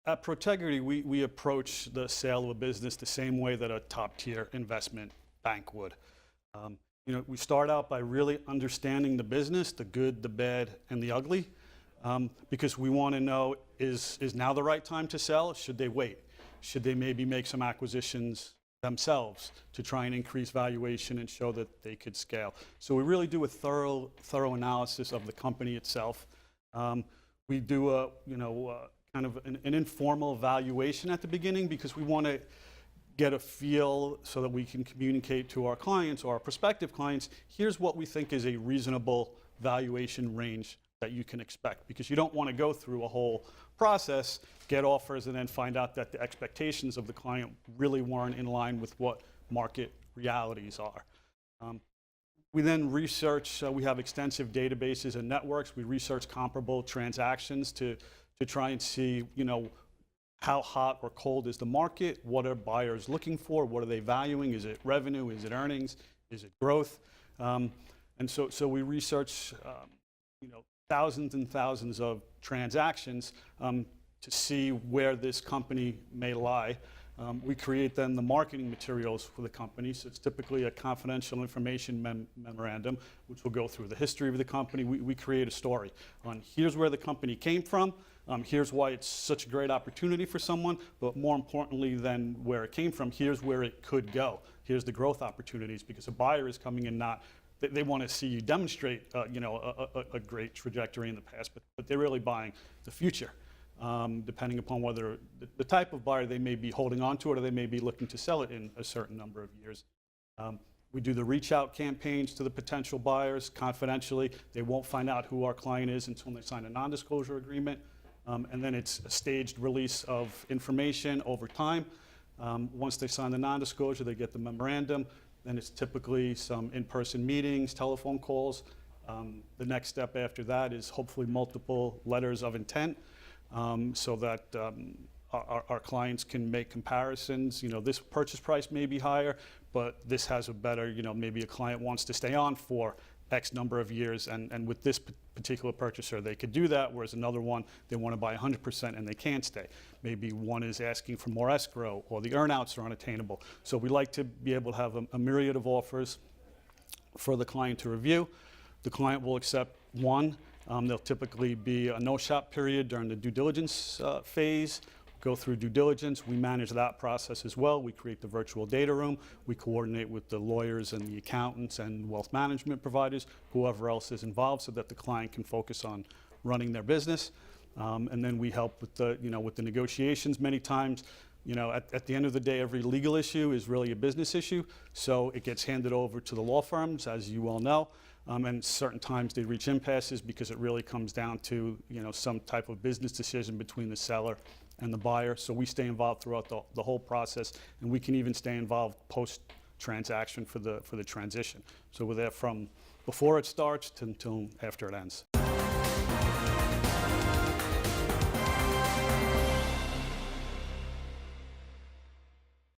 At Protegrity, we approach the sale of a business the same way that a top-tier investment bank would. We start out by really understanding the business, the good, the bad, and the ugly, because we want to know, is now the right time to sell? Should they wait? Should they maybe make some acquisitions themselves to try and increase valuation and show that they could scale? So we really do a thorough analysis of the company itself. We do a kind of an informal valuation at the beginning, because we want to get a feel so that we can communicate to our clients or our prospective clients, here's what we think is a reasonable valuation range that you can expect. Because you don't want to go through a whole process, get offers, and then find out that the expectations of the client really weren't in line with what market realities are. We then research, we have extensive databases and networks. We research comparable transactions to try and see, how hot or cold is the market? What are buyers looking for? What are they valuing? Is it revenue? Is it earnings? Is it growth? And so we research, thousands and thousands of transactions to see where this company may lie. We create then the marketing materials for the company. So it's typically a confidential information memorandum, which will go through the history of the company. We create a story on here's where the company came from, here's why it's such a great opportunity for someone, but more importantly than where it came from, here's where it could go. Here's the growth opportunities, because a buyer is coming in they want to see you demonstrate a great trajectory in the past, but they're really buying the future. Depending upon whether the type of buyer, they may be holding on to it or they may be looking to sell it in a certain number of years. We do the reach out campaigns to the potential buyers confidentially. They won't find out who our client is until they sign a non-disclosure agreement. And then it's a staged release of information over time. Once they sign the non-disclosure, they get the memorandum. Then it's typically some in-person meetings, telephone calls. The next step after that is hopefully multiple letters of intent. So that our clients can make comparisons. This purchase price may be higher, but this has a better, maybe a client wants to stay on for X number of years, and with this particular purchaser, they could do that, whereas another one, they want to buy 100% and they can't stay. Maybe one is asking for more escrow, or the earnouts are unattainable. So we like to be able to have a myriad of offers for the client to review. The client will accept one. There'll typically be a no-shop period during the due diligence phase. Go through due diligence. We manage that process as well. We create the virtual data room. We coordinate with the lawyers and the accountants and wealth management providers, whoever else is involved, so that the client can focus on running their business. And then we help with the negotiations. Many times, at the end of the day, every legal issue is really a business issue. So it gets handed over to the law firms, as you all know. And certain times they reach impasses because it really comes down to some type of business decision between the seller and the buyer. So we stay involved throughout the whole process, and we can even stay involved post-transaction for the transition. So we're there from before it starts until after it ends.